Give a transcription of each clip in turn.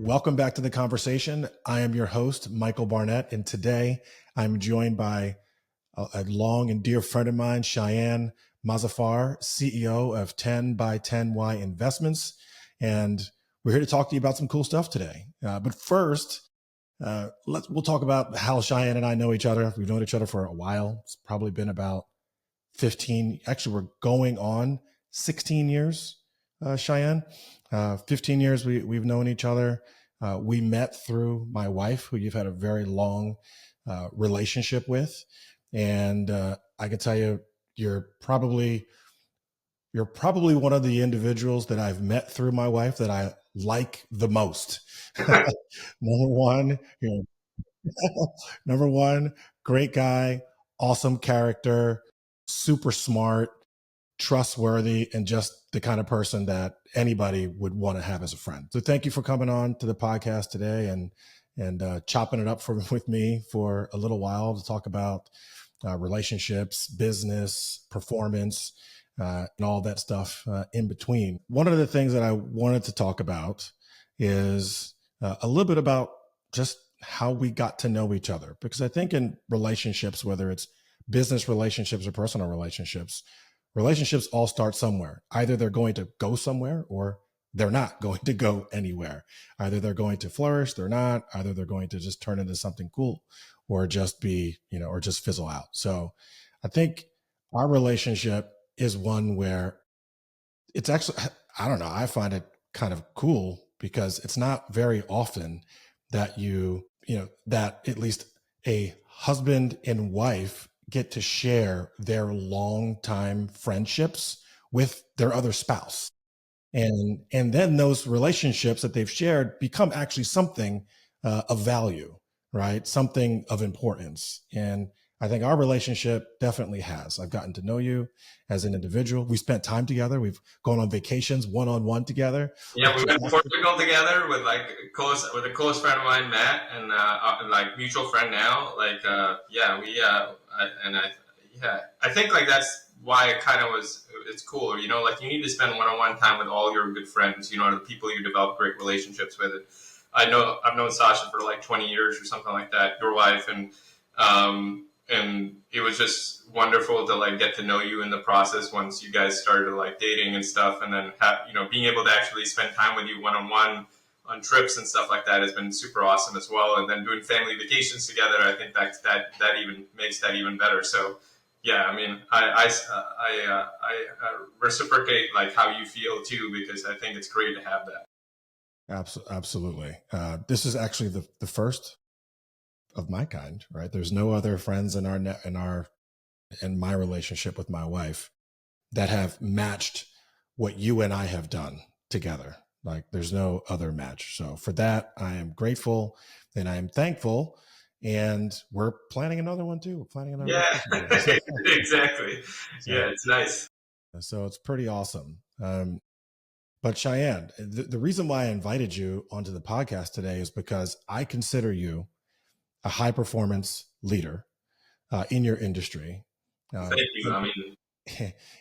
Welcome back to the conversation. I am your host, Michael Barnett, and today I'm joined by a long and dear friend of mine, Shayan Mozaffar, CEO of 10 by 10Y Investments. And we're here to talk to you about some cool stuff today. But first, we'll talk about how Shayan and I know each other. We've known each other for a while. It's probably been about 15. Actually, we're going on 16 years, Shayan. 15 years we've known each other. We met through my wife, who you've had a very long relationship with. And I can tell you, you're probably one of the individuals that I've met through my wife that I like the most. Number one, number one, great guy, awesome character, super smart, trustworthy, and just the kind of person that anybody would want to have as a friend. So thank you for coming on to the podcast today and chopping it up with me for a little while to talk about relationships, business, performance, and all that stuff in between. One of the things that I wanted to talk about is a little bit about just how we got to know each other, because I think in relationships, whether it's business relationships or personal relationships all start somewhere. Either they're going to go somewhere or they're not going to go anywhere. Either they're going to flourish, they're not. Either they're going to just turn into something cool or just be, or just fizzle out. So I think our relationship is one where it's actually, I don't know, I find it kind of cool because it's not very often that that at least a husband and wife get to share their long-time friendships with their other spouse. And then those relationships that they've shared become actually something of value, right? Something of importance. And I think our relationship definitely has. I've gotten to know you as an individual. We spent time together. We've gone on vacations one-on-one together. Yeah, we went to Portugal together with a close friend of mine, Matt, and mutual friend now. I think that's why it kind of it's cool. You need to spend one-on-one time with all your good friends. The people you develop great relationships with. I've known Sasha for 20 years or something like that. Your wife and it was just wonderful to get to know you in the process once you guys started dating and stuff, and then being able to actually spend time with you one-on-one on trips and stuff like that has been super awesome as well. And then doing family vacations together, I think that even makes that even better. So yeah, I mean, I reciprocate how you feel too, because I think it's great to have that. Absolutely. This is actually the first of my kind, right? There's no other friends in my relationship with my wife that have matched what you and I have done together. There's no other match. So for that, I am grateful and I am thankful. And we're planning another one too. We're planning another one. Yeah, exactly. So, yeah, it's nice. So it's pretty awesome. But Shayan, the reason why I invited you onto the podcast today is because I consider you a high performance leader in your industry. Thank you.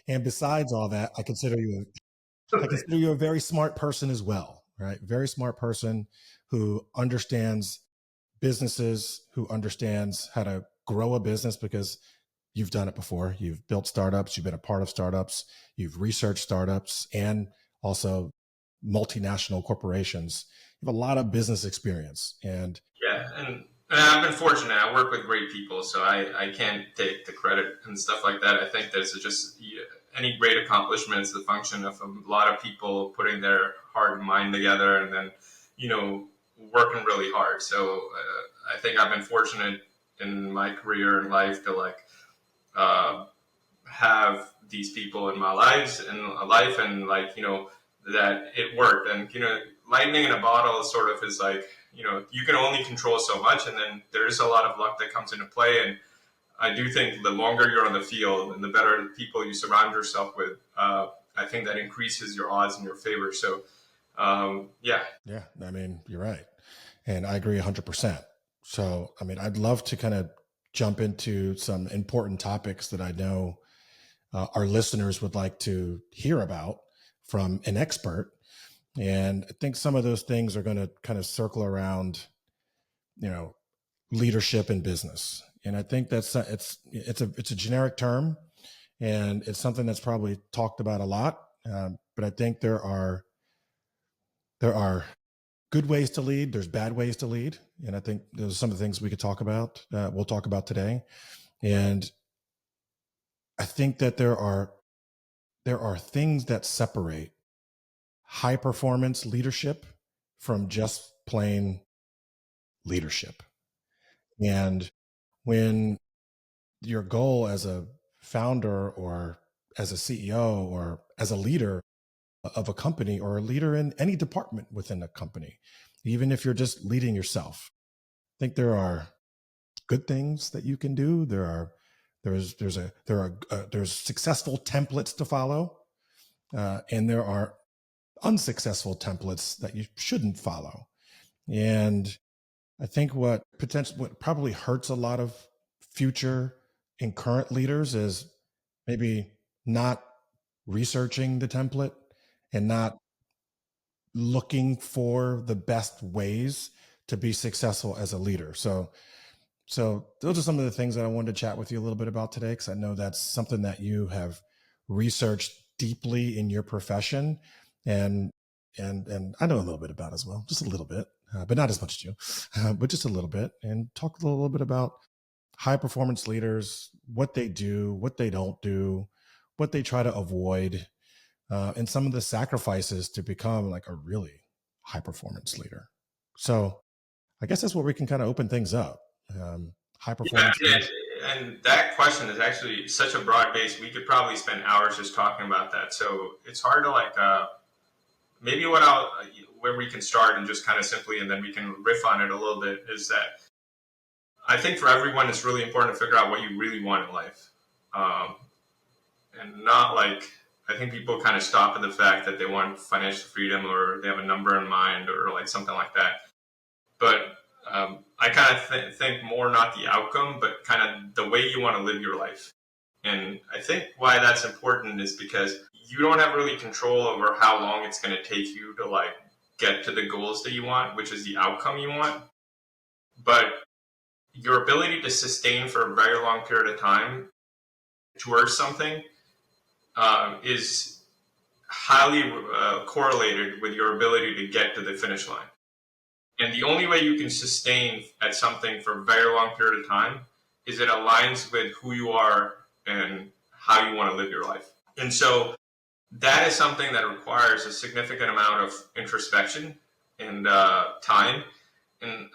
And besides all that, I consider you a very smart person as well, right? Very smart person who understands businesses, who understands how to grow a business, because you've done it before. You've built startups, you've been a part of startups, you've researched startups, and also multinational corporations. You have a lot of business experience. And I've been fortunate. I work with great people, so I can't take the credit and stuff like that. I think there's just any great accomplishment is the function of a lot of people putting their heart and mind together and then, working really hard. So I think I've been fortunate in my career and life to have these people in my life and that it worked. And, lightning in a bottle sort of is you can only control so much, and then there's a lot of luck that comes into play. And I do think the longer you're on the field and the better the people you surround yourself with, I think that increases your odds in your favor. So, yeah. Yeah, I mean, you're right. And I agree 100%. So, I mean, I'd love to kind of jump into some important topics that I know our listeners would like to hear about from an expert. And I think some of those things are going to kind of circle around, you know, leadership in business. And I think that's it's a generic term, and it's something that's probably talked about a lot. But I think there are good ways to lead. There's bad ways to lead, and I think those are some of the things we could talk about. We'll talk about today, and I think that there are things that separate high performance leadership from just plain leadership. And when your goal as a founder or as a CEO or as a leader of a company or a leader in any department within a company, even if you're just leading yourself, I think there are good things that you can do. There's successful templates to follow, and there are unsuccessful templates that you shouldn't follow. And I think what probably hurts a lot of future and current leaders is maybe not researching the template and not looking for the best ways to be successful as a leader. So those are some of the things that I wanted to chat with you a little bit about today, because I know that's something that you have researched deeply in your profession, and I know a little bit about as well, just a little bit, but not as much as you, but just a little bit, and talk a little bit about high performance leaders, what they do, what they don't do, what they try to avoid, and some of the sacrifices to become like a really high performance leader. So I guess that's where we can kind of open things up. High Yeah, performance yeah, leaders. and that question is actually such a broad base. We could probably spend hours just talking about that. So it's hard to like maybe where we can start and just kind of simply, and then we can riff on it a little bit. Is that I think for everyone, it's really important to figure out what you really want in life, um, and not like I think people kind of stop at the fact that they want financial freedom or they have a number in mind or like something like that. But I kind of think more not the outcome, but kind of the way you want to live your life. And I think why that's important is because you don't have really control over how long it's going to take you to like get to the goals that you want, which is the outcome you want. But your ability to sustain for a very long period of time towards something is highly correlated with your ability to get to the finish line. And the only way you can sustain at something for a very long period of time is it aligns with who you are and how you want to live your life. And so that is something that requires a significant amount of introspection and time. And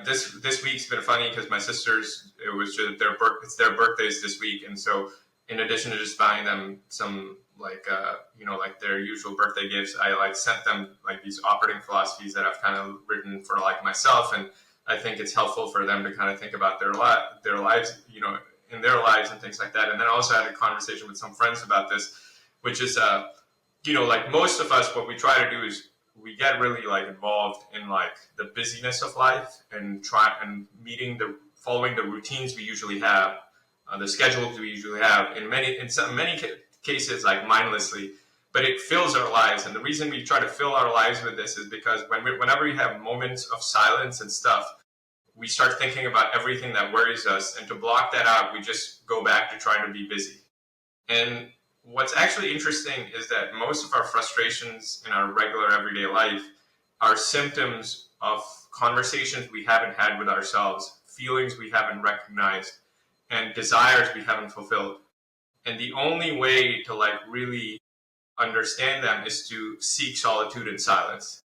this week's been funny because my sisters, it was just it's their birthdays this week, and so in addition to just buying them some like like their usual birthday gifts, I like sent them like these operating philosophies that I've kind of written for like myself, and I think it's helpful for them to kind of think about their lives, in their lives and things like that. And then I also had a conversation with some friends about this, which is like most of us, what we try to do is we get really like involved in like the busyness of life and following the routines we usually have, the schedules we usually have in many cases like mindlessly, but it fills our lives. And the reason we try to fill our lives with this is because whenever we have moments of silence and stuff, we start thinking about everything that worries us, and to block that out, we just go back to trying to be busy. And what's actually interesting is that most of our frustrations in our regular everyday life are symptoms of conversations we haven't had with ourselves, feelings we haven't recognized, and desires we haven't fulfilled. And the only way to like really understand them is to seek solitude and silence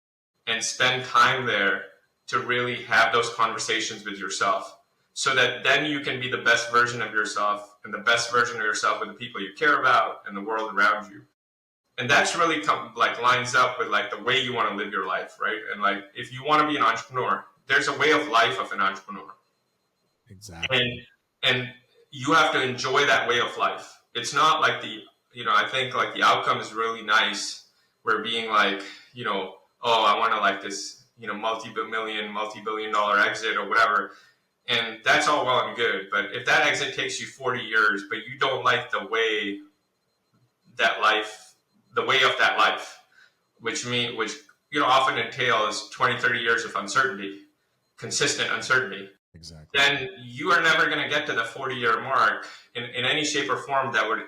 and spend time there to really have those conversations with yourself, so that then you can be the best version of yourself and the best version of yourself with the people you care about and the world around you. And that's really lines up with like the way you want to live your life, right? And like if you want to be an entrepreneur, there's a way of life of an entrepreneur. Exactly. And you have to enjoy that way of life. It's not like I think like the outcome is really nice. We're being like, oh, I want to like this, multi-billion dollar exit or whatever. And that's all well and good. But if that exit takes you 40 years, but you don't like the way of that life, which often entails 20, 30 years of uncertainty, consistent uncertainty, Exactly. then you are never going to get to the 40-year mark in any shape or form that would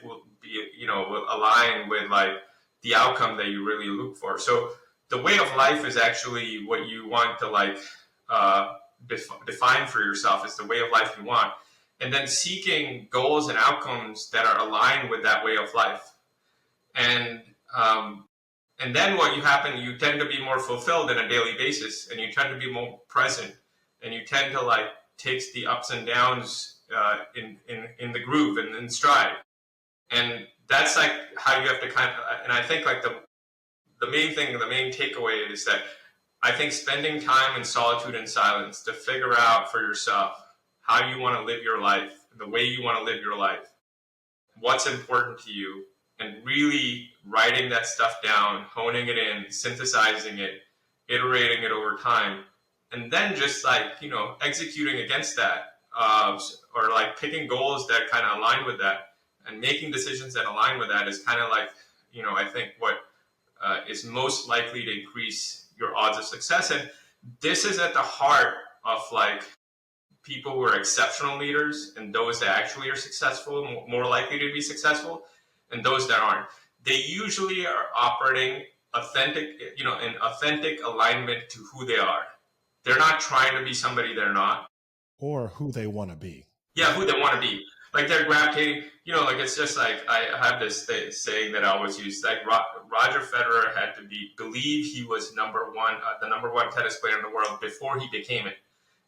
will be will align with the outcome that you really look for. So the way of life is actually what you want to uh, define for yourself. Is the way of life you want, and then seeking goals and outcomes that are aligned with that way of life. And and then what you happen, you tend to be more fulfilled on a daily basis, and you tend to be more present, and you tend to takes the ups and downs in the groove and in stride. And that's how you have to and I think the main thing, the main takeaway is that I think spending time in solitude and silence to figure out for yourself how you want to live your life, the way you want to live your life, what's important to you, and really writing that stuff down, honing it in, synthesizing it, iterating it over time, and then just executing against that, or picking goals that kind of align with that, and making decisions that align with that is kind of I think what is most likely to increase your odds of success. And this is at the heart of people who are exceptional leaders and those that actually are successful, more likely to be successful, and those that aren't. They usually are operating in authentic alignment to who they are. They're not trying to be somebody they're not. Or who they want to be. Yeah, who they want to be. They're gravitating, it's just I have this saying that I always use, Roger Federer had to believe he was the number one tennis player in the world before he became it.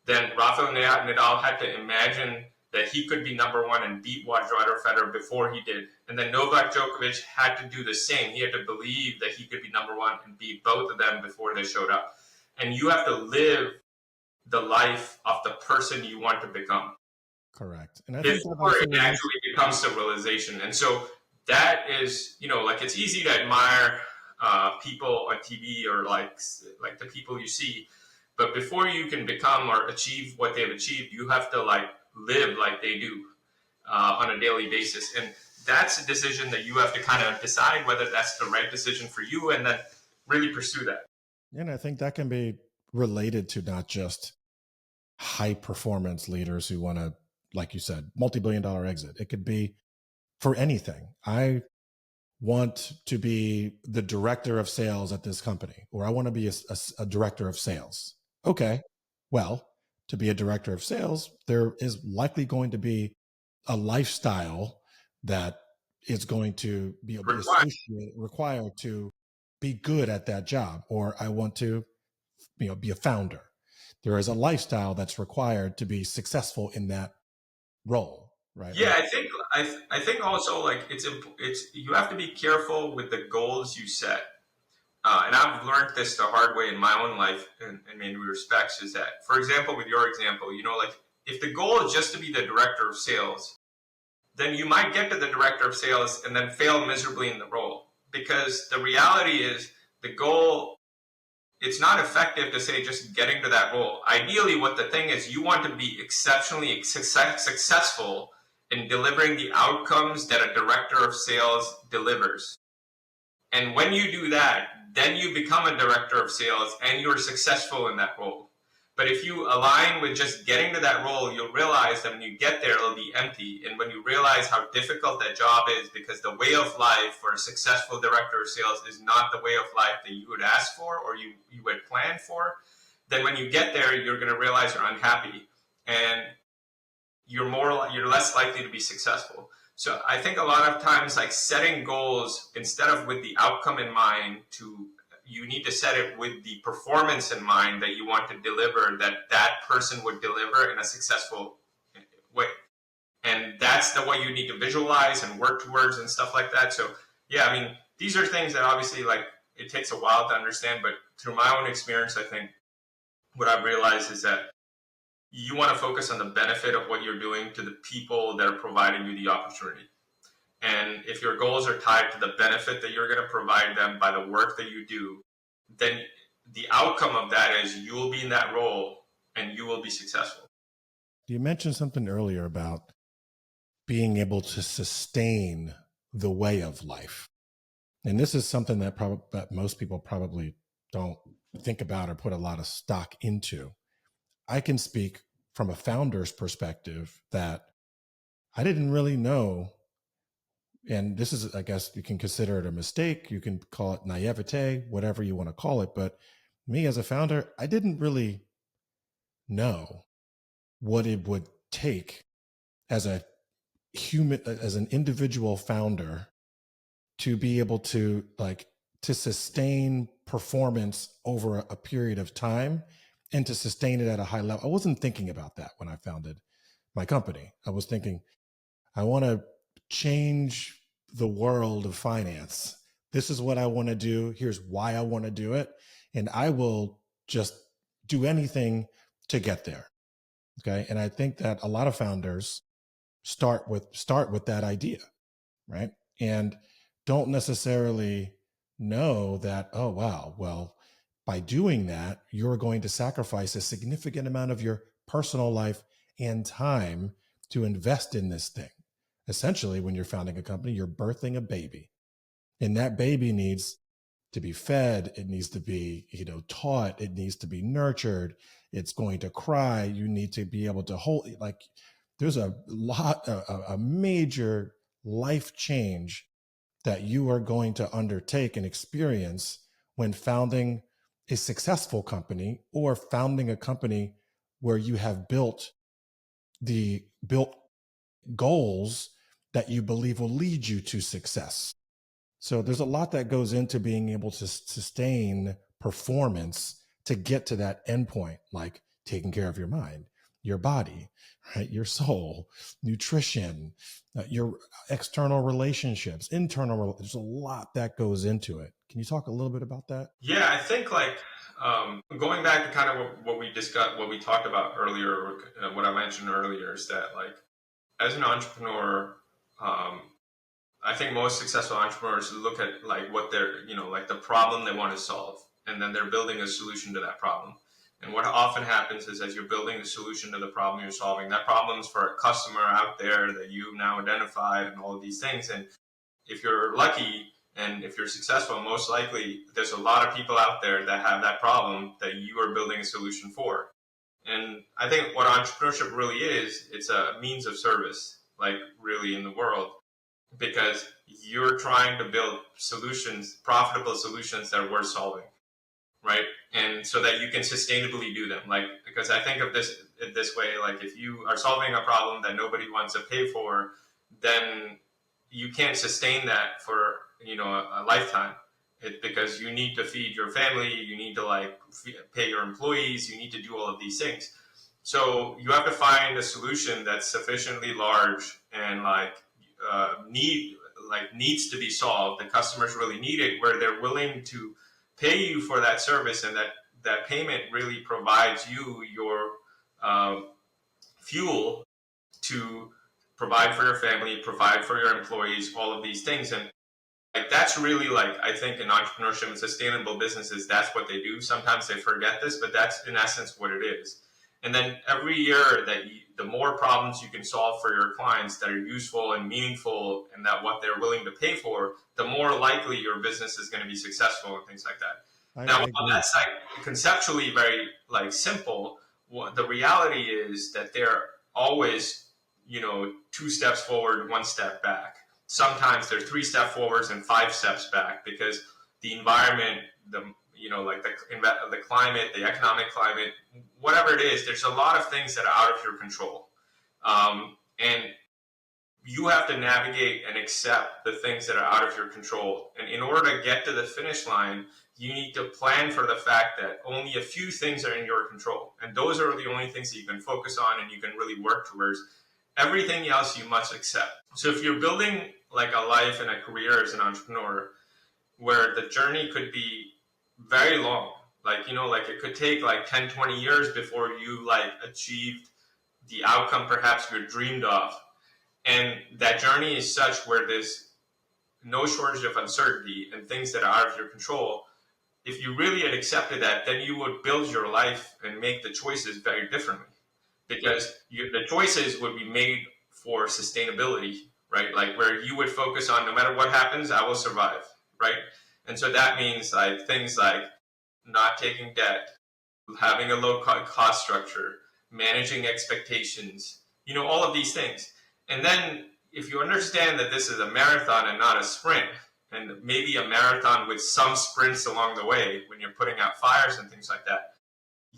Then Rafael Nadal had to imagine that he could be number one and beat Roger Federer before he did. And then Novak Djokovic had to do the same. He had to believe that he could be number one and beat both of them before they showed up. And you have to live the life of the person you want to become. Correct. And I think before it actually becomes the realization. And so that is, it's easy to admire people on TV or the people you see. But before you can become or achieve what they've achieved, you have to live like they do on a daily basis. And that's a decision that you have to kind of decide whether that's the right decision for you, and then really pursue that. And I think that can be related to not just high performance leaders who want to, like you said, multi-billion-dollar exit. It could be for anything. I want to be the director of sales at this company, or I want to be a director of sales. Okay, well, to be a director of sales, there is likely going to be a lifestyle that is going to be required to be good at that job. Or I want to, be a founder. There is a lifestyle that's required to be successful in that role, right? Yeah, I think also it's you have to be careful with the goals you set. And I've learned this the hard way in my own life in many respects, is that, for example, with your example, if the goal is just to be the director of sales, then you might get to the director of sales and then fail miserably in the role. Because the reality is the goal, it's not effective to say just getting to that role. Ideally, what the thing is, you want to be exceptionally successful in delivering the outcomes that a director of sales delivers. And when you do that, then you become a director of sales and you're successful in that role. But if you align with just getting to that role, you'll realize that when you get there, it'll be empty. And when you realize how difficult that job is, because the way of life for a successful director of sales is not the way of life that you would ask for or you would plan for, then when you get there, you're going to realize you're unhappy and you're less likely to be successful. So I think a lot of times, setting goals instead of with the outcome in mind, you need to set it with the performance in mind that you want to deliver, that person would deliver in a successful way. And that's what you need to visualize and work towards and stuff like that. So yeah, these are things that obviously it takes a while to understand, but through my own experience, I think what I've realized is that you want to focus on the benefit of what you're doing to the people that are providing you the opportunity. And if your goals are tied to the benefit that you're going to provide them by the work that you do, then the outcome of that is you will be in that role and you will be successful. You mentioned something earlier about being able to sustain the way of life. and this is something that most people probably don't think about or put a lot of stock into. I can speak from a founder's perspective that I didn't really know, and this is, I guess you can consider it a mistake, you can call it naivete, whatever you want to call it, but me as a founder, I didn't really know what it would take as a human, as an individual founder, to be able to to sustain performance over a period of time and to sustain it at a high level. I wasn't thinking about that when I founded my company. I was thinking, I want to change the world of finance. This is what I want to do. Here's why I want to do it. And I will just do anything to get there. Okay. And I think that a lot of founders start with that idea, right? And don't necessarily know that, oh, wow, well, by doing that, you're going to sacrifice a significant amount of your personal life and time to invest in this thing. Essentially, when you're founding a company, you're birthing a baby, and that baby needs to be fed. It needs to be, taught. It needs to be nurtured. It's going to cry. You need to be able to hold, there's a major life change that you are going to undertake and experience when founding a successful company or founding a company where you have built goals that you believe will lead you to success. So there's a lot that goes into being able to sustain performance to get to that endpoint, like taking care of your mind, your body, right? Your soul, nutrition, your external relationships, there's a lot that goes into it. Can you talk a little bit about that? Yeah, I think going back to kind of what we discussed, what we talked about earlier, or what I mentioned earlier, is that as an entrepreneur, I think most successful entrepreneurs look at what they're, the problem they want to solve, and then they're building a solution to that problem. And what often happens is, as you're building a solution to the problem you're solving, that problem is for a customer out there that you've now identified and all of these things. And if you're lucky and if you're successful, most likely there's a lot of people out there that have that problem that you are building a solution for. And I think what entrepreneurship really is, it's a means of service, really in the world, because you're trying to build solutions, profitable solutions that are worth solving, right? And so that you can sustainably do them. Because I think of this way, if you are solving a problem that nobody wants to pay for, then you can't sustain that for, a lifetime. Because you need to feed your family, you need to pay your employees, you need to do all of these things. So you have to find a solution that's sufficiently large and needs to be solved. The customers really need it, where they're willing to pay you for that service, and that payment really provides you your fuel to provide for your family, provide for your employees, all of these things. And that's really I think in entrepreneurship and sustainable businesses, that's what they do. Sometimes they forget this, but that's in essence what it is. And then every year the more problems you can solve for your clients that are useful and meaningful and that what they're willing to pay for, the more likely your business is going to be successful and things like that. Now, while that's conceptually very simple, the reality is that they're always, 2 steps forward, 1 step back. Sometimes they're 3 steps forwards and 5 steps back, because the environment, the climate, the economic climate, whatever it is, there's a lot of things that are out of your control. And you have to navigate and accept the things that are out of your control. And in order to get to the finish line, you need to plan for the fact that only a few things are in your control. And those are the only things that you can focus on and you can really work towards. Everything else you must accept. So if you're building a life and a career as an entrepreneur, where the journey could be very long, it could take 10, 20 years before you achieved the outcome perhaps you dreamed of. And that journey is such where there's no shortage of uncertainty and things that are out of your control. If you really had accepted that, then you would build your life and make the choices very differently, because the choices would be made for sustainability, right? Where you would focus on, no matter what happens, I will survive, right? And so that means like things like not taking debt, having a low cost structure, managing expectations, all of these things. And then if you understand that this is a marathon and not a sprint, and maybe a marathon with some sprints along the way when you're putting out fires and things like that,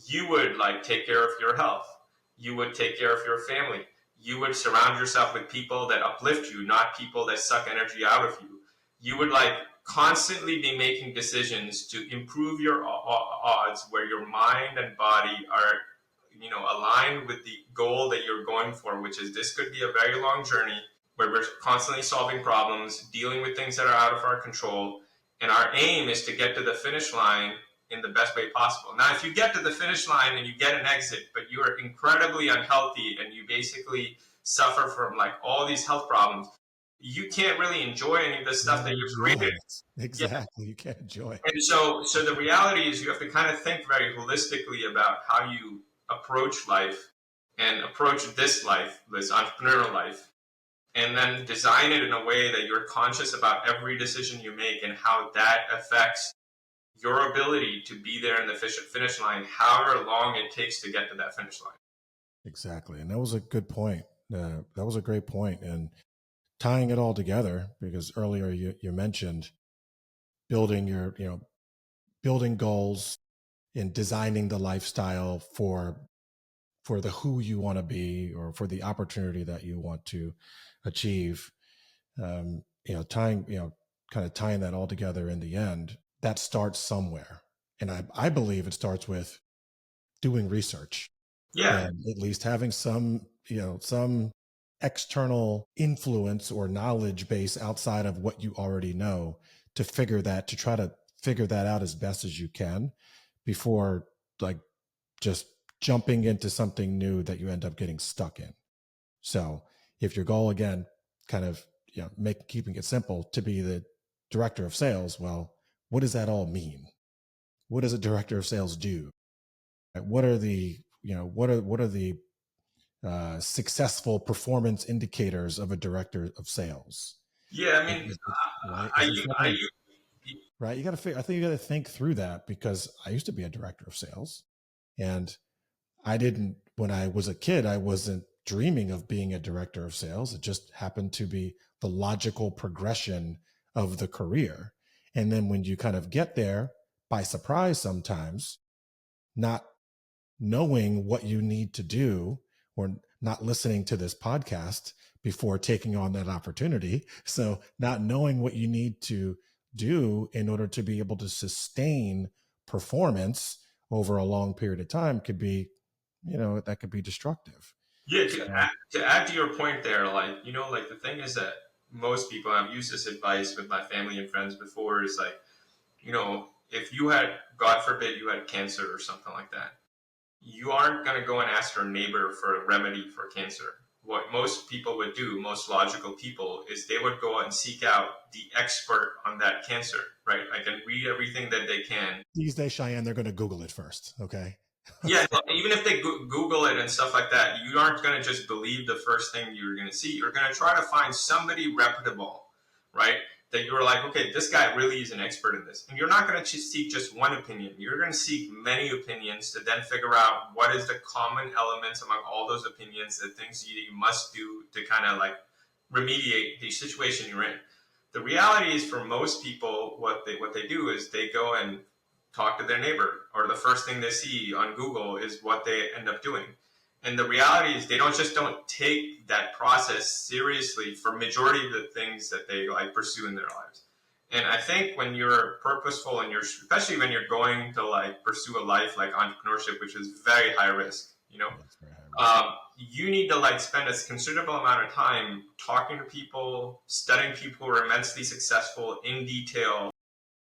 you would like take care of your health. You would take care of your family. You would surround yourself with people that uplift you, not people that suck energy out of you. You would like constantly be making decisions to improve your odds where your mind and body are aligned with the goal that you're going for, which is this could be a very long journey where we're constantly solving problems, dealing with things that are out of our control, and our aim is to get to the finish line in the best way possible. Now, if you get to the finish line and you get an exit, but you are incredibly unhealthy and you basically suffer from like all these health problems, you can't really enjoy any of the stuff that you've created. Exactly. Yeah. You can't enjoy it. And so the reality is you have to kind of think very holistically about how you approach life and approach this life, this entrepreneurial life, and then design it in a way that you're conscious about every decision you make and how that affects your ability to be there in the finish line, however long it takes to get to that finish line. Exactly. And that was a good point. That was a great point. And tying it all together, because earlier you mentioned building building goals and designing the lifestyle for the who you want to be or for the opportunity that you want to achieve. Tying that all together in the end, that starts somewhere. And I believe it starts with doing research. Yeah. And at least having some external influence or knowledge base outside of what you already know to try to figure that out as best as you can before like just jumping into something new that you end up getting stuck in. So if your goal, again, kind of, keeping it simple to be the director of sales, well, what does that all mean? What does a director of sales do? What are the, what are the successful performance indicators of a director of sales? Yeah. I mean, right. You got to I think you got to think through that, because I used to be a director of sales, and when I was a kid, I wasn't dreaming of being a director of sales. It just happened to be the logical progression of the career. And then when you kind of get there by surprise, sometimes not knowing what you need to do or not listening to this podcast before taking on that opportunity. So not knowing what you need to do in order to be able to sustain performance over a long period of time could be, that could be destructive. Yeah. To add to your point there, like the thing is that most people, I've used this advice with my family and friends before, is like, if you had, God forbid, you had cancer or something like that, you aren't going to go and ask your neighbor for a remedy for cancer. What most people would do, most logical people, is they would go out and seek out the expert on that cancer, right? I can read everything that they can. These days, Shayan, they're going to Google it first, okay? Yeah, even if they Google it and stuff like that, you aren't going to just believe the first thing you're going to see. You're going to try to find somebody reputable, right? That you're like, okay, this guy really is an expert in this. And you're not going to seek just one opinion. You're going to seek many opinions to then figure out what is the common elements among all those opinions, the things you must do to kind of like remediate the situation you're in. The reality is, for most people, what they do is they go and talk to their neighbor, or the first thing they see on Google is what they end up doing. And the reality is they don't take that process seriously for majority of the things that they like pursue in their lives. And I think when you're purposeful and especially when you're going to like pursue a life like entrepreneurship, which is very high risk, you need to like spend a considerable amount of time talking to people, studying people who are immensely successful in detail,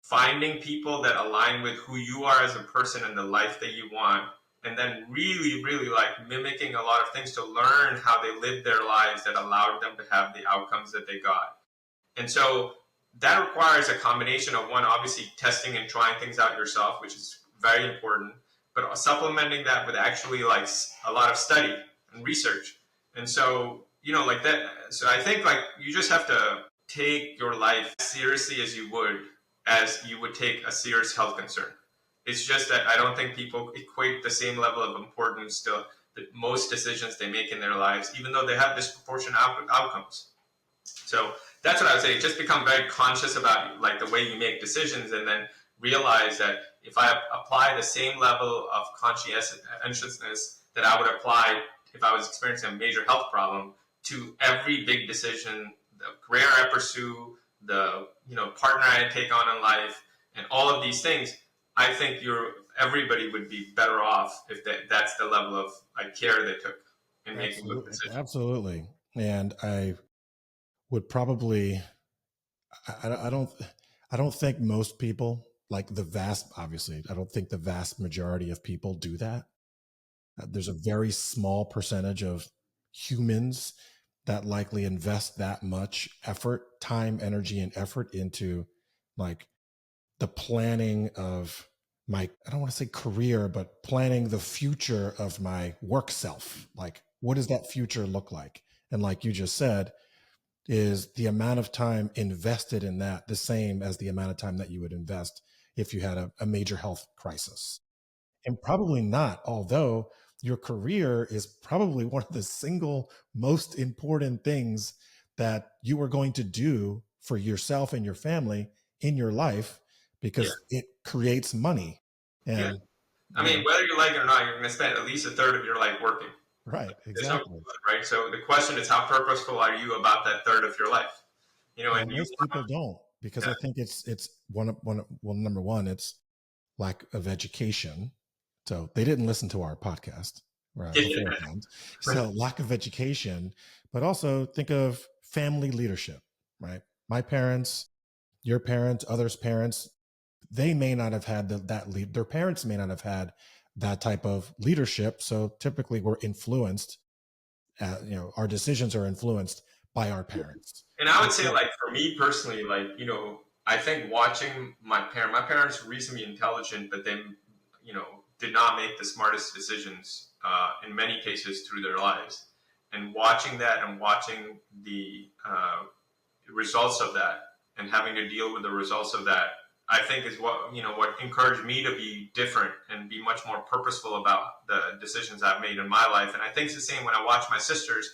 finding people that align with who you are as a person and the life that you want, and then really, really like mimicking a lot of things to learn how they lived their lives that allowed them to have the outcomes that they got. And so that requires a combination of, one, obviously testing and trying things out yourself, which is very important, but supplementing that with actually like a lot of study and research. And so, like that. So I think like you just have to take your life as seriously as you would as you would take a serious health concern. It's just that I don't think people equate the same level of importance to most decisions they make in their lives, even though they have disproportionate outcomes. So that's what I would say. Just become very conscious about like the way you make decisions, and then realize that if I apply the same level of conscientiousness that I would apply if I was experiencing a major health problem to every big decision, the career I pursue, the partner I take on in life, and all of these things, I think everybody would be better off if that's the level of like care they took in making those Absolutely, decisions. absolutely. And I would probably, I don't, I don't think most people, like the vast, obviously, I don't think the vast majority of people do that. There's a very small percentage of humans that likely invest that much effort, time, energy, and effort into like the planning of my, I don't want to say career, but planning the future of my work self. Like, what does that future look like? And like you just said, is the amount of time invested in that the same as the amount of time that you would invest if you had a major health crisis? And probably not, although your career is probably one of the single most important things that you are going to do for yourself and your family in your life Yeah, because it creates money. yeah. And, I mean, whether you like it or not, you're going to spend at least a third of your life working. right, There's no exactly. right. So the question is, how purposeful are you about that third of your life? Well, And you, most people don't because yeah, I think it's well, number one, it's lack of education. So they didn't listen to our podcast beforehand. So lack of education, but also think of family leadership, right? My parents, your parents, others' parents, they may not have had that lead. Their parents may not have had that type of leadership. So typically we're influenced, our decisions are influenced by our parents. and I would And say, so, like for me personally, like I think watching my parents were reasonably intelligent, but they, did not make the smartest decisions in many cases through their lives. And watching that and watching the results of that and having to deal with the results of that, I think is what encouraged me to be different and be much more purposeful about the decisions I've made in my life. And I think it's the same when I watch my sisters.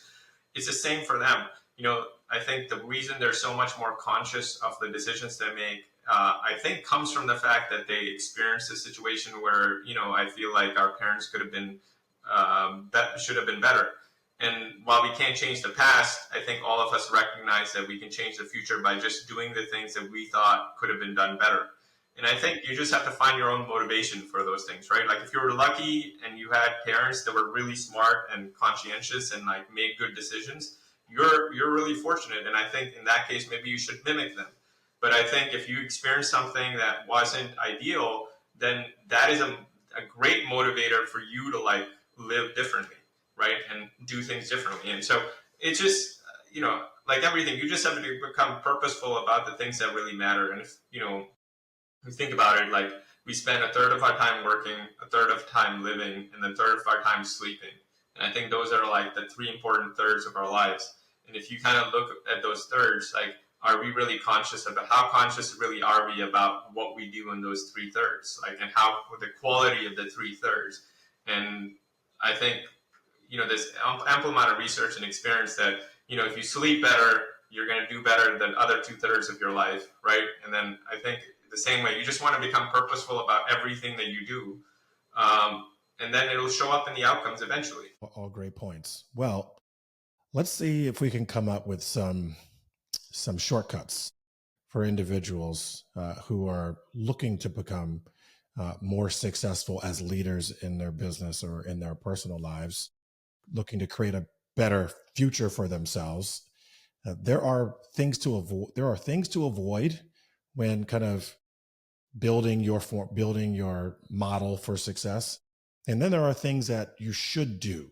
It's the same for them. I think the reason they're so much more conscious of the decisions they make, I think, comes from the fact that they experienced a situation where I feel like our parents could have been should have been better. And while we can't change the past, I think all of us recognize that we can change the future by just doing the things that we thought could have been done better. And I think you just have to find your own motivation for those things, right? Like if you were lucky and you had parents that were really smart and conscientious and like made good decisions, you're really fortunate. And I think in that case, maybe you should mimic them. But I think if you experience something that wasn't ideal, then that is a great motivator for you to like live differently, right? And do things differently. And so it's just, like everything, you just have to become purposeful about the things that really matter. And if, you think about it, like we spend a third of our time working, a third of time living, and then a third of our time sleeping. And I think those are like the three important thirds of our lives. And if you kind of look at those thirds, like, are we really conscious about how conscious really are we about what we do in those three thirds, like, and how the quality of the three thirds? And I think there's ample amount of research and experience that if you sleep better, you're going to do better than other two thirds of your life, right? And then I think the same way, you just want to become purposeful about everything that you do, and then it'll show up in the outcomes eventually. all great points. Well, let's see if we can come up with some shortcuts for individuals who are looking to become more successful as leaders in their business or in their personal lives, looking to create a better future for themselves. There are things to avoid. There are things to avoid when kind of building your model for success, and then there are things that you should do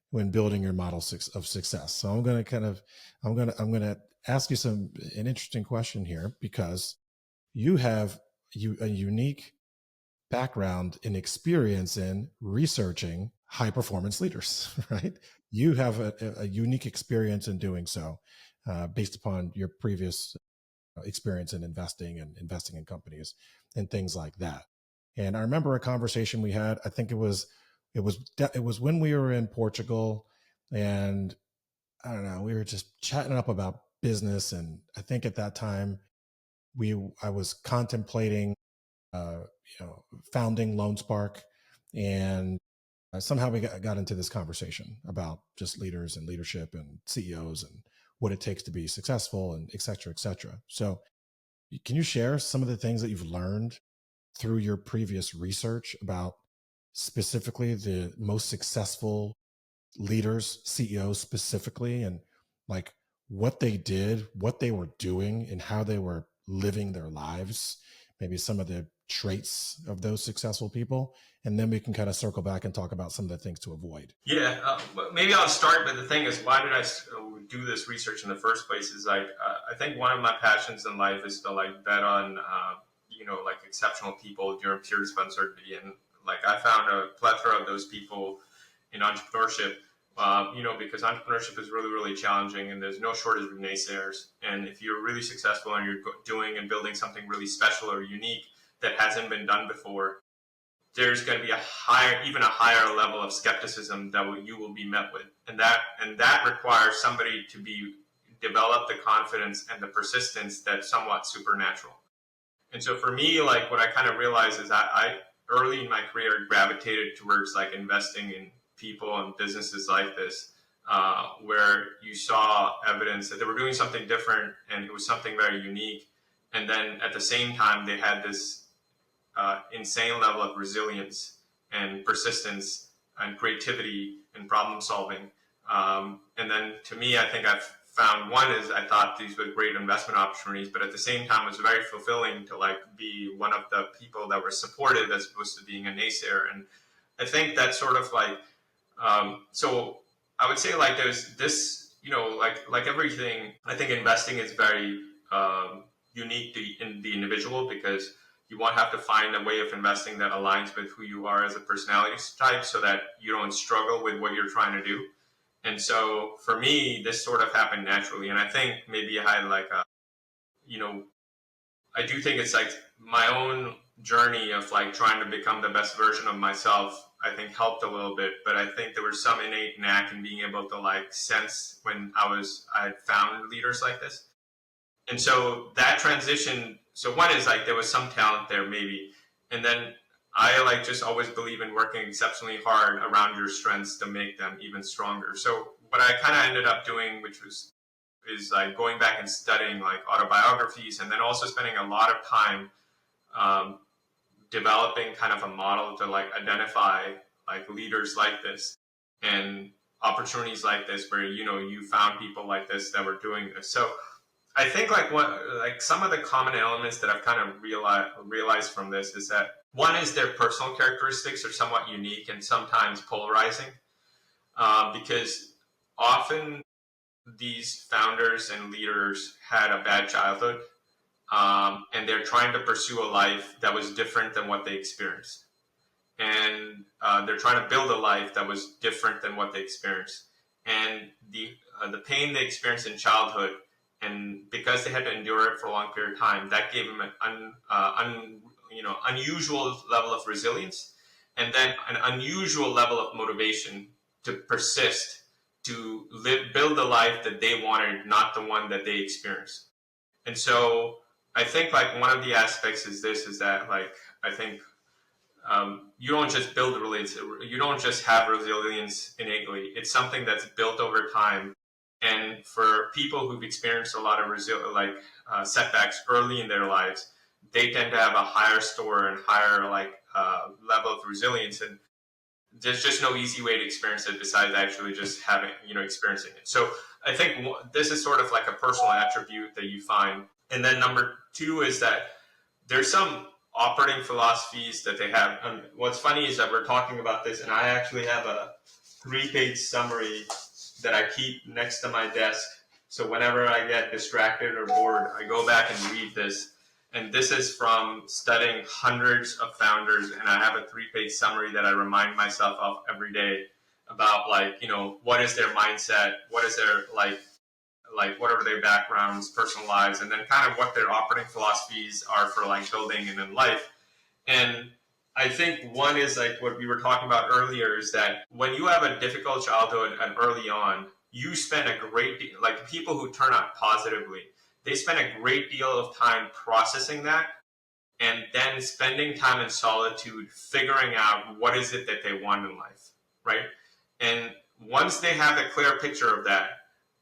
when building your model of success. So I'm going to ask you an interesting question here because you have a unique background and experience in researching high performance leaders, right? You have a unique experience in doing so based upon your previous experience in investing and investing in companies and things like that. And I remember a conversation we had. I think it was when we were in Portugal, and I don't know, we were just chatting up about business. And I think at that time I was contemplating, uh, founding Lone Spark, and somehow we got into this conversation about just leaders and leadership and CEOs and what it takes to be successful and et cetera, et cetera. So can you share some of the things that you've learned through your previous research about specifically the most successful leaders, CEOs specifically, and like what they did, what they were doing, and how they were living their lives, maybe some of the traits of those successful people, and then we can kind of circle back and talk about some of the things to avoid. Yeah, maybe I'll start. But the thing is, why did I do this research in the first place? Is like I think one of my passions in life is to like bet on like exceptional people during periods of uncertainty, and like I found a plethora of those people in entrepreneurship. Because entrepreneurship is really, really challenging, and there's no shortage of naysayers. And if you're really successful and you're doing and building something really special or unique that hasn't been done before, there's going to be even a higher level of skepticism that you will be met with, and that requires somebody to develop the confidence and the persistence that's somewhat supernatural. And so for me, like what I kind of realized is I early in my career gravitated towards like investing in people and businesses like this, where you saw evidence that they were doing something different and it was something very unique. And then at the same time, they had this insane level of resilience and persistence and creativity and problem solving. And then to me, I think I've found one is I thought these were great investment opportunities, but at the same time, it was very fulfilling to like be one of the people that were supported as opposed to being a naysayer. And I think that's sort of like, so I would say like there's this, like everything, I think investing is very unique in the individual, because you won't have to find a way of investing that aligns with who you are as a personality type so that you don't struggle with what you're trying to do. And so for me, this sort of happened naturally. And I think maybe I had like I do think it's like my own journey of like trying to become the best version of myself, I think helped a little bit. But I think there was some innate knack in being able to like sense when I had found leaders like this. And so that transition, so one is like there was some talent there maybe. And then I like just always believe in working exceptionally hard around your strengths to make them even stronger. So what I kind of ended up doing, is like going back and studying like autobiographies, and then also spending a lot of time developing kind of a model to like identify like leaders like this and opportunities like this where you found people like this that were doing this. So I think like some of the common elements that I've kind of realized from this is that one is their personal characteristics are somewhat unique and sometimes polarizing, because often these founders and leaders had a bad childhood, and they're trying to pursue a life that was different than what they experienced. And they're trying to build a life that was different than what they experienced. And the pain they experienced in childhood, and because they had to endure it for a long period of time, that gave them an unusual level of resilience, and then an unusual level of motivation to persist, to build the life that they wanted, not the one that they experienced. And so I think like one of the aspects is that like I think you don't just build resilience, you don't just have resilience innately. It's something that's built over time. And for people who've experienced a lot of setbacks early in their lives, they tend to have a higher store and higher level of resilience. And there's just no easy way to experience it besides actually just experiencing it. So I think this is sort of like a personal attribute that you find. And then number two is that there's some operating philosophies that they have. What's funny is that we're talking about this, and I actually have a 3-page summary that I keep next to my desk. So whenever I get distracted or bored, I go back and read this. And this is from studying hundreds of founders, and I have a 3-page summary that I remind myself of every day about what is their mindset, what is their like what are their backgrounds, personal lives, and then kind of what their operating philosophies are for like building and in life. And I think one is like what we were talking about earlier is that when you have a difficult childhood and early on, you spend a great deal, like people who turn out positively, they spend a great deal of time processing that and then spending time in solitude, figuring out what is it that they want in life, right? And once they have a clear picture of that,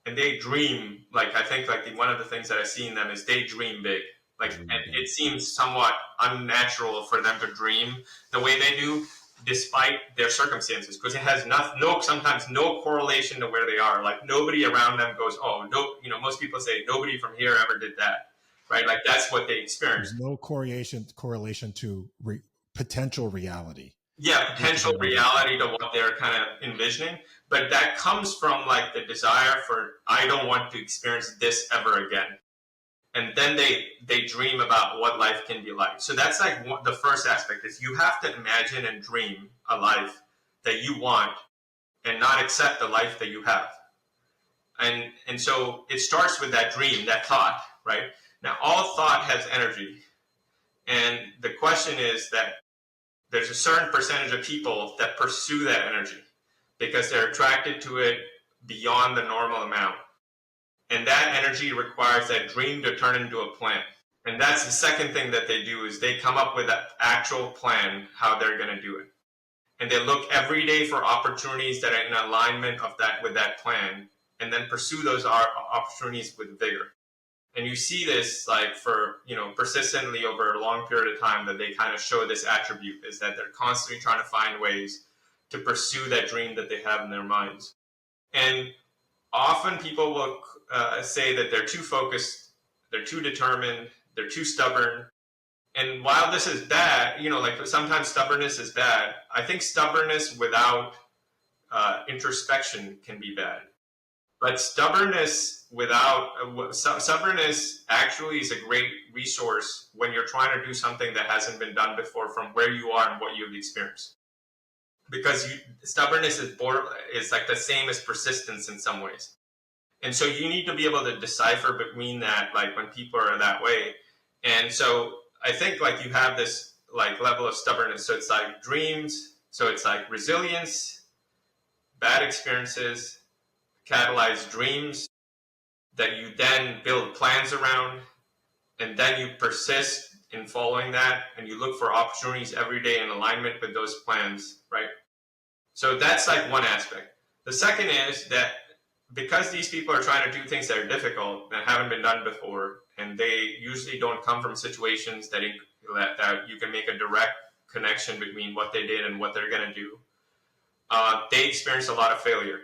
and they dream, like I think like one of the things that I see in them is they dream big. Like, and it seems somewhat unnatural for them to dream the way they do, despite their circumstances, because it has sometimes no correlation to where they are. Like nobody around them goes, oh no, most people say nobody from here ever did that, right? Like that's what they experience. There's no correlation to potential reality. Yeah, potential reality to what they're kind of envisioning, but that comes from like the desire for I don't want to experience this ever again. And then they dream about what life can be like. So that's like the first aspect is you have to imagine and dream a life that you want and not accept the life that you have. And so it starts with that dream, that thought, right? Now all thought has energy. And the question is that there's a certain percentage of people that pursue that energy because they're attracted to it beyond the normal amount. And that energy requires that dream to turn into a plan. And that's the second thing that they do is they come up with an actual plan how they're going to do it. And they look every day for opportunities that are in alignment with that plan and then pursue those opportunities with vigor. And you see this like for, persistently over a long period of time that they kind of show this attribute is that they're constantly trying to find ways to pursue that dream that they have in their minds. And often people will say that they're too focused, they're too determined, they're too stubborn. And while this is bad, like sometimes stubbornness is bad, I think stubbornness without introspection can be bad. But stubbornness actually is a great resource when you're trying to do something that hasn't been done before from where you are and what you've experienced. Because stubbornness is like the same as persistence in some ways. And so you need to be able to decipher between that, like when people are that way. And so I think like you have this like level of stubbornness. So it's like dreams. So it's like resilience, bad experiences, catalyze dreams that you then build plans around. And then you persist in following that. And you look for opportunities every day in alignment with those plans, right? So that's like one aspect. The second is that because these people are trying to do things that are difficult that haven't been done before, and they usually don't come from situations that you can make a direct connection between what they did and what they're going to do, they experience a lot of failure.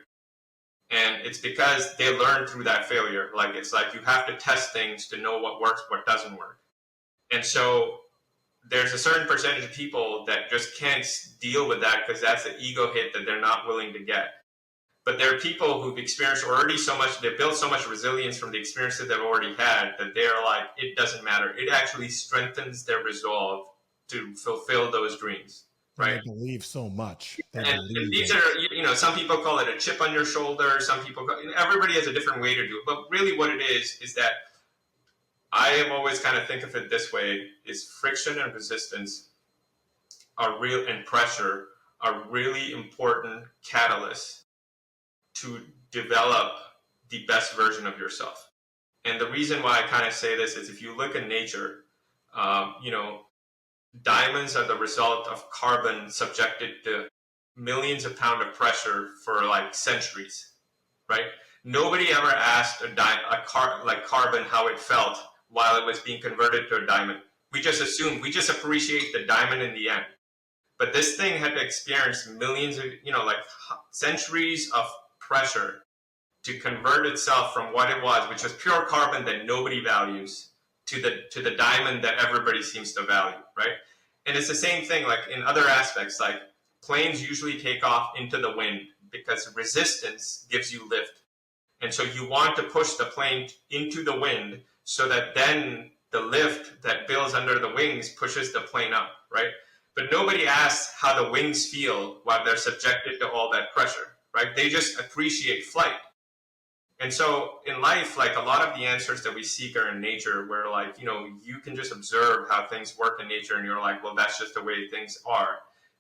And it's because they learn through that failure. Like it's like you have to test things to know what works, what doesn't work. And so there's a certain percentage of people that just can't deal with that because that's an ego hit that they're not willing to get. But there are people who've experienced already so much, they've built so much resilience from the experience that they've already had that they're like, it doesn't matter. It actually strengthens their resolve to fulfill those dreams, right? They believe so much. And these are, some people call it a chip on your shoulder. Some people, everybody has a different way to do it. But really what it is that I have always kind of think of it this way, is friction and resistance and pressure are really important catalysts to develop the best version of yourself. And the reason why I kind of say this is if you look at nature, diamonds are the result of carbon subjected to millions of pounds of pressure for like centuries, right? Nobody ever asked carbon how it felt while it was being converted to a diamond. We just appreciate the diamond in the end. But this thing had to experience millions of, centuries of pressure to convert itself from what it was, which was pure carbon that nobody values, to the diamond that everybody seems to value, right? And it's the same thing like in other aspects, like planes usually take off into the wind because resistance gives you lift. And so you want to push the plane into the wind so that then the lift that builds under the wings pushes the plane up, right? But nobody asks how the wings feel while they're subjected to all that pressure, right? They just appreciate flight. And so in life, like a lot of the answers that we seek are in nature, where like, you can just observe how things work in nature and you're like, well, that's just the way things are.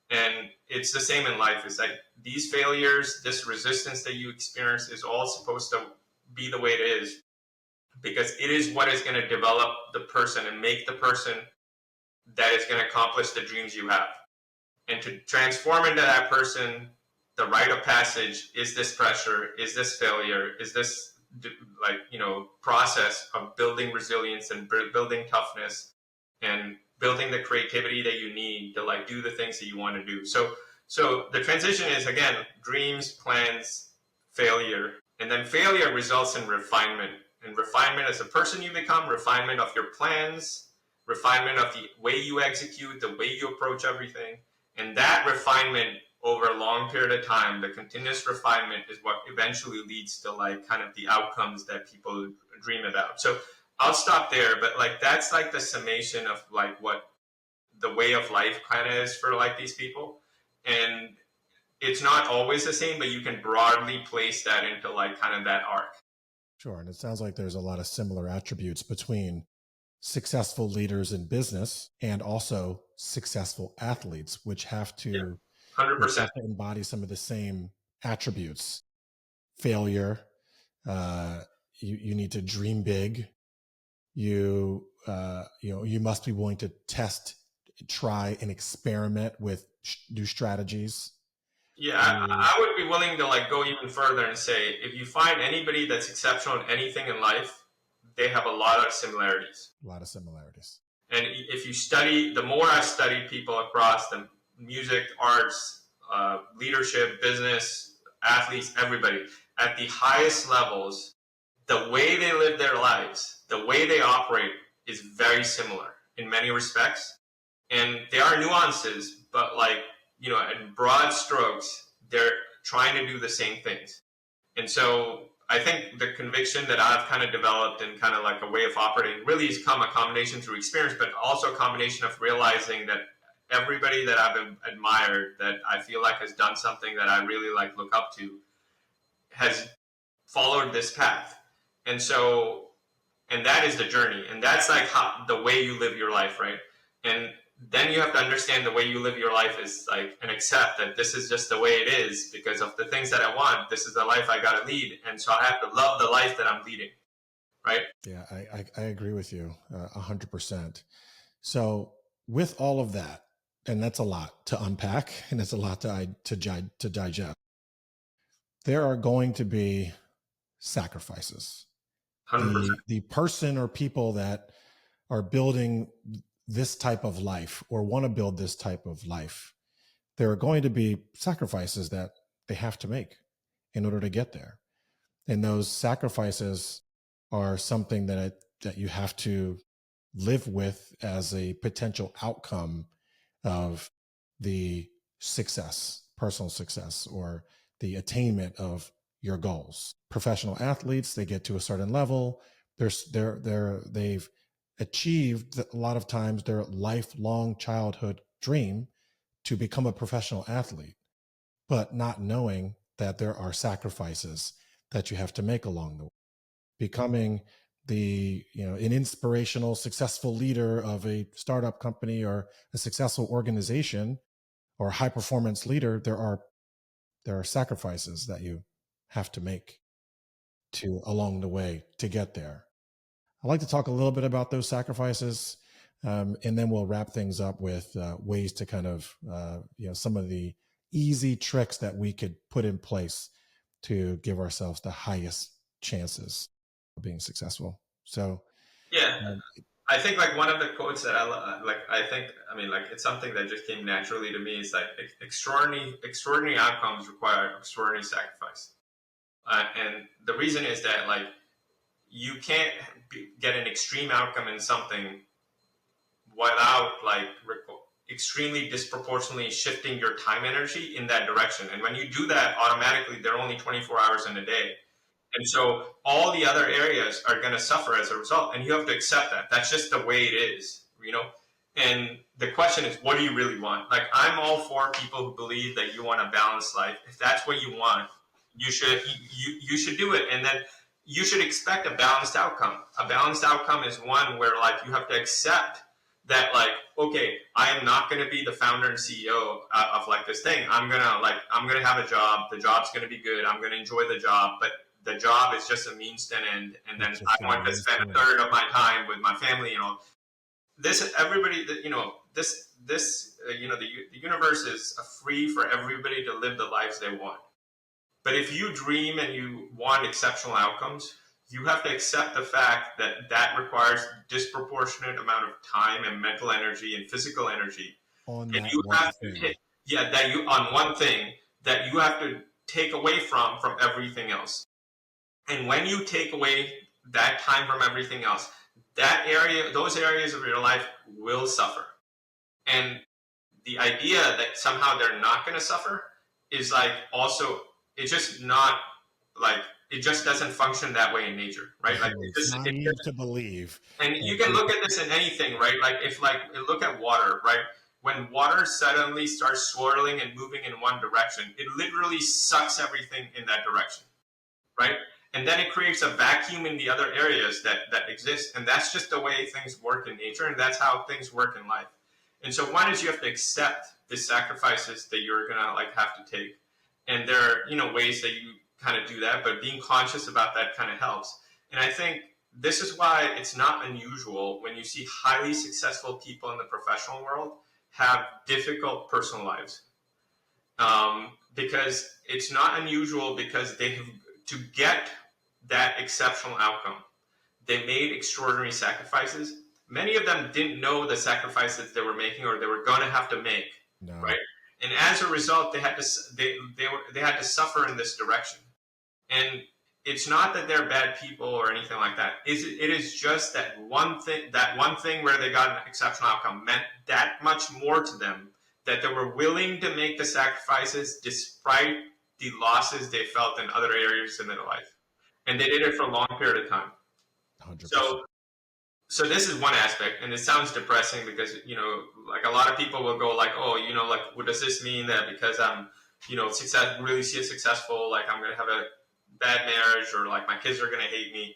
And it's the same in life. It's like these failures, this resistance that you experience is all supposed to be the way it is, because it is what is going to develop the person and make the person that is going to accomplish the dreams you have. And to transform into that person, the rite of passage is this pressure, is this failure, is this process of building resilience and building toughness and building the creativity that you need to like do the things that you want to do. So the transition is, again, dreams, plans, failure, and then failure results in refinement. And refinement as a person you become, refinement of your plans, refinement of the way you execute, the way you approach everything. And that refinement over a long period of time, the continuous refinement, is what eventually leads to like kind of the outcomes that people dream about. So I'll stop there, but like that's like the summation of like what the way of life kind of is for like these people. And it's not always the same, but you can broadly place that into like kind of that arc. Sure. And it sounds like there's a lot of similar attributes between successful leaders in business and also successful athletes, which have to 100%. embody some of the same attributes. Failure, you need to dream big. You must be willing to test, try, and experiment with new strategies. Yeah, I would be willing to like go even further and say, if you find anybody that's exceptional in anything in life, they have a lot of similarities. A lot of similarities. And if you study, the more I've studied people across the music, arts, leadership, business, athletes, everybody, at the highest levels, the way they live their lives, the way they operate is very similar in many respects. And there are nuances, but like, in broad strokes, they're trying to do the same things. And so I think the conviction that I've kind of developed and kind of like a way of operating really has come a combination through experience, but also a combination of realizing that everybody that I've admired, that I feel like has done something that I really like look up to, has followed this path. And so, and that is the journey. And that's like the way you live your life, right? And then you have to understand the way you live your life is like, and accept that this is just the way it is because of the things that I want. This is the life I got to lead. And so I have to love the life that I'm leading. Right. Yeah, I agree with you 100%. So with all of that, and that's a lot to unpack and it's a lot to digest, there are going to be sacrifices. The person or people that are building this type of life or want to build this type of life, there are going to be sacrifices that they have to make in order to get there. And those sacrifices are something that you have to live with as a potential outcome of the success, personal success, or the attainment of your goals. Professional athletes, they get to a certain level. They've achieved a lot of times their lifelong childhood dream to become a professional athlete, but not knowing that there are sacrifices that you have to make along the way. Becoming an inspirational, successful leader of a startup company or a successful organization or high performance leader, there are sacrifices that you have to make along the way to get there. I'd like to talk a little bit about those sacrifices, and then we'll wrap things up with ways to kind of, some of the easy tricks that we could put in place to give ourselves the highest chances of being successful. So, yeah, I think like one of the quotes that it's something that just came naturally to me is like extraordinary outcomes require extraordinary sacrifice. And the reason is that like you can't get an extreme outcome in something without like extremely disproportionately shifting your time energy in that direction. And when you do that, automatically there are only 24 hours in a day. And so all the other areas are going to suffer as a result. And you have to accept that. That's just the way it is, And the question is, what do you really want? Like, I'm all for people who believe that you want a balanced life. If that's what you want, you should do it. And then you should expect a balanced outcome. A balanced outcome is one where like you have to accept that like, okay, I am not going to be the founder and CEO of like this thing. I'm going to have a job. The job's going to be good. I'm going to enjoy the job, but the job is just a means to an end. And then I want to spend a third of my time with my family, this, everybody, the universe is free for everybody to live the lives they want. But if you dream and you want exceptional outcomes, you have to accept the fact that that requires disproportionate amount of time and mental energy and physical energy. On And that you one have thing. to take, that you on one thing that you have to take away from everything else. And when you take away that time from everything else, those areas of your life will suffer. And the idea that somehow they're not going to suffer is like also, it's just not like, it just doesn't function that way in nature, right? Like It's naive to believe. and you can look at this in anything, right? Like if like look at water, right? When water suddenly starts swirling and moving in one direction, it literally sucks everything in that direction, right? And then it creates a vacuum in the other areas that exist. And that's just the way things work in nature, and that's how things work in life. And so one is you have to accept the sacrifices that you're gonna like have to take. And there are, ways that you kind of do that, but being conscious about that kind of helps. And I think this is why it's not unusual when you see highly successful people in the professional world have difficult personal lives. Because it's not unusual because they have to get that exceptional outcome. They made extraordinary sacrifices. Many of them didn't know the sacrifices they were making or they were going to have to make, right? And as a result, they had to suffer in this direction. And it's not that they're bad people or anything like that. It is just that one thing where they got an exceptional outcome meant that much more to them that they were willing to make the sacrifices despite the losses they felt in other areas in their life. And they did it for a long period of time. 100%. So this is one aspect, and it sounds depressing because, like a lot of people will go like, oh, like, what does this mean that because I'm, really successful, like I'm going to have a bad marriage or like my kids are going to hate me.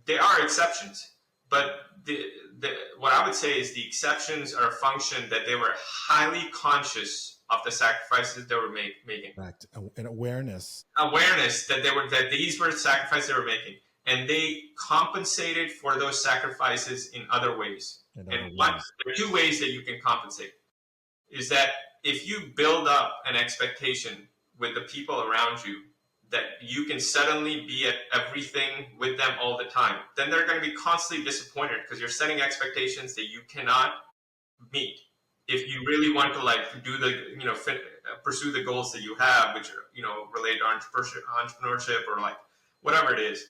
There are exceptions, but what I would say is the exceptions are a function that they were highly conscious of the sacrifices they were making. Correct. An awareness that these were the sacrifices they were making, and they compensated for those sacrifices in other ways. There are two ways that you can compensate. Is that if you build up an expectation with the people around you that you can suddenly be at everything with them all the time, then they're going to be constantly disappointed because you're setting expectations that you cannot meet. If you really want to like do pursue the goals that you have, which are related to entrepreneurship or like whatever it is.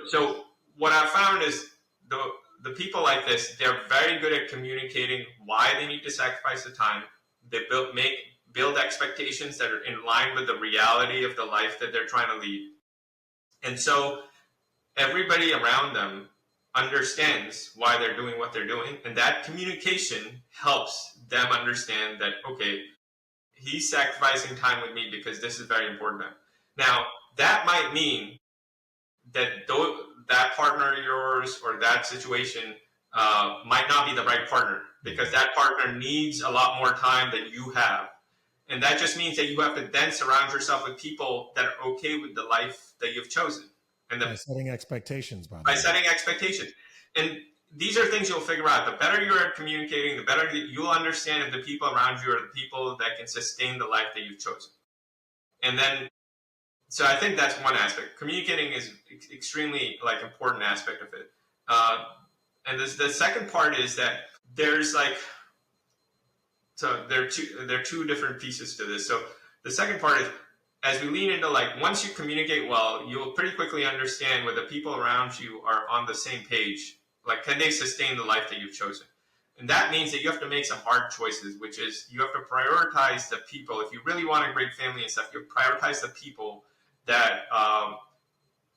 So what I found is the people like this, they're very good at communicating why they need to sacrifice the time. They build expectations that are in line with the reality of the life that they're trying to lead. And so everybody around them understands why they're doing what they're doing. And that communication helps them understand that, okay, he's sacrificing time with me because this is very important to him. Now, that might mean that that partner of yours or that situation might not be the right partner because that partner needs a lot more time than you have. And that just means that you have to then surround yourself with people that are okay with the life that you've chosen. And by setting expectations, setting expectations. And these are things you'll figure out. The better you're at communicating, the better you'll understand if the people around you are the people that can sustain the life that you've chosen. And then, so I think that's one aspect. Communicating is extremely like important aspect of it. And the second part is that there's like, so there are two different pieces to this. So the second part is, as we lean into like, once you communicate well, you'll pretty quickly understand whether people around you are on the same page. Like, can they sustain the life that you've chosen? And that means that you have to make some hard choices, which is you have to prioritize the people. If you really want a great family and stuff, you prioritize the people that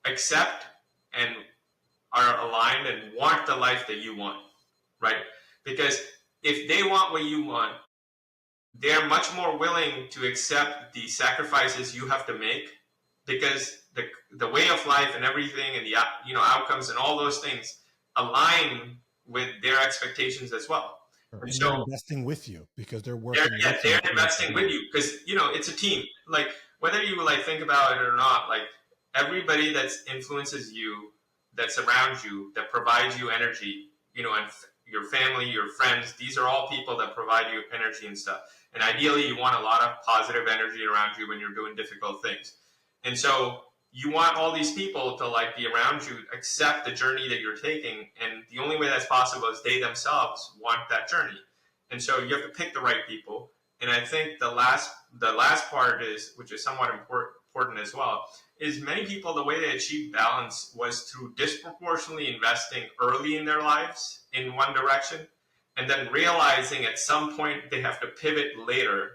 accept and are aligned and want the life that you want, right? Because if they want what you want, they're much more willing to accept the sacrifices you have to make because the way of life and everything and the outcomes and all those things align with their expectations as well. And so they're investing with you because they're working. They're investing with you because it's a team. Like whether you like think about it or not, like everybody that influences you, that surrounds you, that provides you energy, and your family, your friends, these are all people that provide you energy and stuff. And ideally, you want a lot of positive energy around you when you're doing difficult things. And so you want all these people to like be around you, accept the journey that you're taking. And the only way that's possible is they themselves want that journey. And so you have to pick the right people. And I think the last part is, which is somewhat important as well, is many people, the way they achieved balance was through disproportionately investing early in their lives in one direction, and then realizing at some point they have to pivot later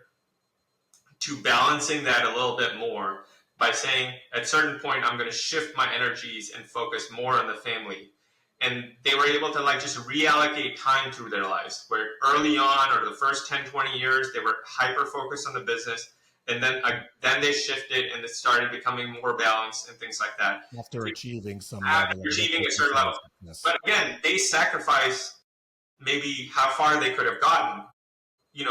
to balancing that a little bit more by saying, at a certain point, I'm going to shift my energies and focus more on the family. And they were able to like just reallocate time through their lives, where early on or the first 10, 20 years, they were hyper focused on the business. And then they shifted and it started becoming more balanced and things like that. After achieving a certain level. Yes. But again, they sacrificed maybe how far they could have gotten,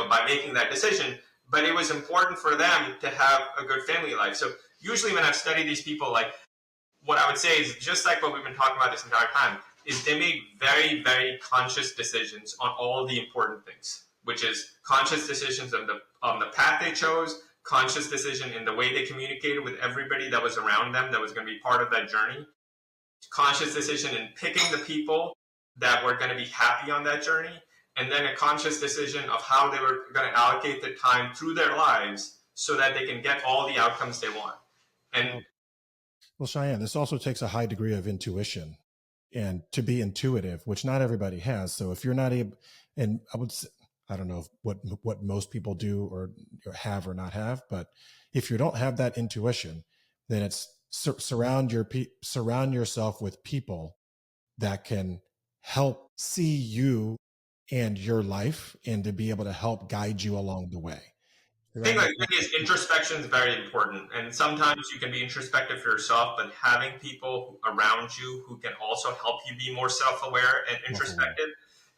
by making that decision. But it was important for them to have a good family life. So usually when I've studied these people, like what I would say is just like what we've been talking about this entire time, is they made very, very conscious decisions on all the important things, which is conscious decisions on the path they chose, conscious decision in the way they communicated with everybody that was around them that was going to be part of that journey, conscious decision in picking the people that were going to be happy on that journey, and then a conscious decision of how they were going to allocate the time through their lives so that they can get all the outcomes they want. And well, Shayan, this also takes a high degree of intuition and to be intuitive, which not everybody has. So if you're not able, and I don't know what most people do or have or not have, but if you don't have that intuition, then it's surround yourself with people that can help see you and your life and to be able to help guide you along the way. I think the thing is introspection is very important, and sometimes you can be introspective for yourself, but having people around you who can also help you be more self-aware and introspective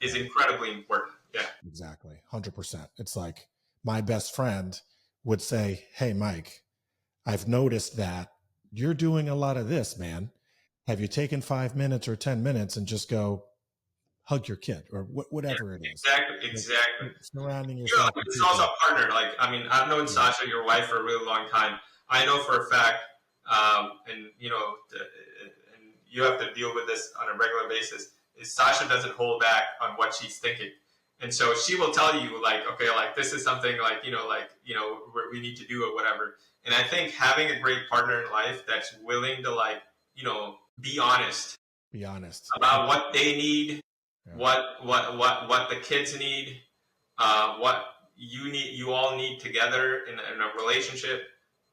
is incredibly important. Yeah, exactly. 100%. It's like my best friend would say, "Hey, Mike, I've noticed that you're doing a lot of this, man. Have you taken 5 minutes or 10 minutes and just go hug your kid or whatever it is?" Exactly. Surrounding yourself. This is also a partner. Like, I mean, I've known Sasha, your wife, for a really long time. I know for a fact, and you have to deal with this on a regular basis, is Sasha doesn't hold back on what she's thinking. And so she will tell you, like, okay, like this is something like, we need to do or whatever. And I think having a great partner in life that's willing to be honest about what they need, what the kids need, what you all need together in a relationship.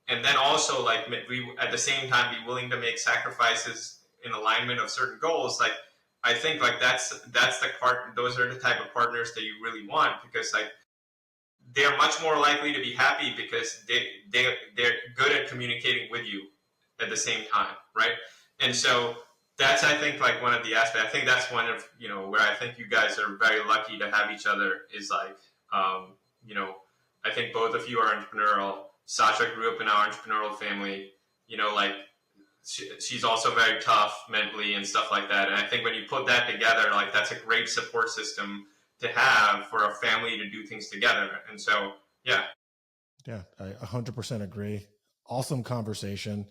And then also we at the same time be willing to make sacrifices in alignment of certain goals. Like, I think that's the part. Those are the type of partners that you really want, because they're much more likely to be happy because they're good at communicating with you at the same time, right? And so that's, I think, one of the aspects. I think that's one of where I think you guys are very lucky to have each other. Is I think both of you are entrepreneurial. Sasha grew up in our entrepreneurial family. She's also very tough mentally and stuff like that. And I think when you put that together, that's a great support system to have for a family to do things together. And so, yeah. Yeah, I 100% agree. Awesome conversation.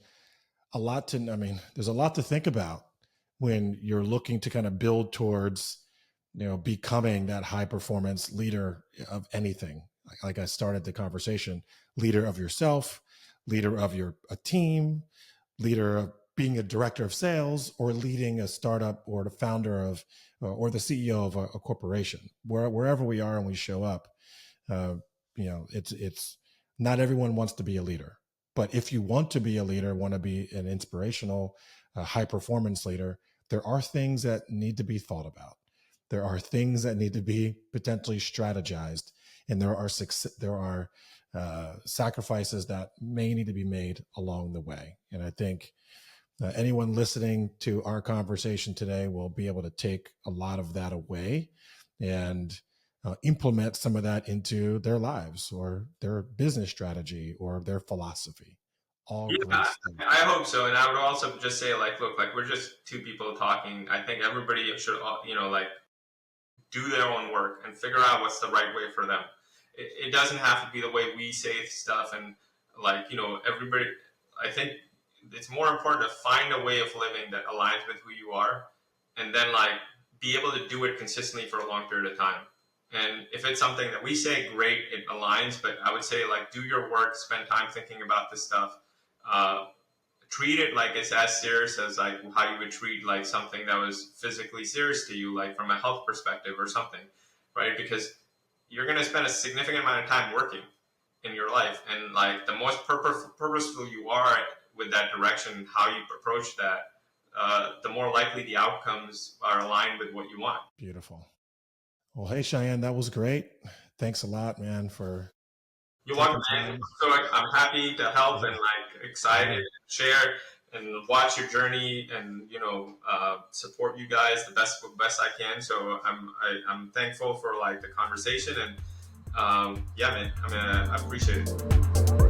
There's a lot to think about when you're looking to kind of build towards, becoming that high performance leader of anything. Like I started the conversation, leader of yourself, leader of a team, leader of being a director of sales, or leading a startup, or the founder of, or the CEO of a corporation. Wherever we are and we show up, it's not everyone wants to be a leader. But if you want to be a leader, want to be an inspirational, high performance leader, there are things that need to be thought about. There are things that need to be potentially strategized, and there are sacrifices that may need to be made along the way. And I think anyone listening to our conversation today will be able to take a lot of that away and implement some of that into their lives or their business strategy or their philosophy. All Yeah, great stuff. I hope so. And I would also just say, like, look, like we're just two people talking. I think everybody should, like do their own work and figure out what's the right way for them. It doesn't have to be the way we say stuff. And like, everybody, I think it's more important to find a way of living that aligns with who you are, and then like be able to do it consistently for a long period of time. And if it's something that we say, great, it aligns. But I would say, like, do your work, spend time thinking about this stuff. Uh, Treat it like it's as serious as like how you would treat like something that was physically serious to you, like from a health perspective or something, right? Because you're going to spend a significant amount of time working in your life, and like the most purposeful you are with that direction, how you approach that, the more likely the outcomes are aligned with what you want. Beautiful. Well, hey, Cheyenne, that was great. Thanks a lot, man, for You're welcome, man. So like, I'm happy to help and like excited to share and watch your journey and support you guys the best I can. So I'm thankful for like the conversation and yeah, man. I mean, I appreciate it.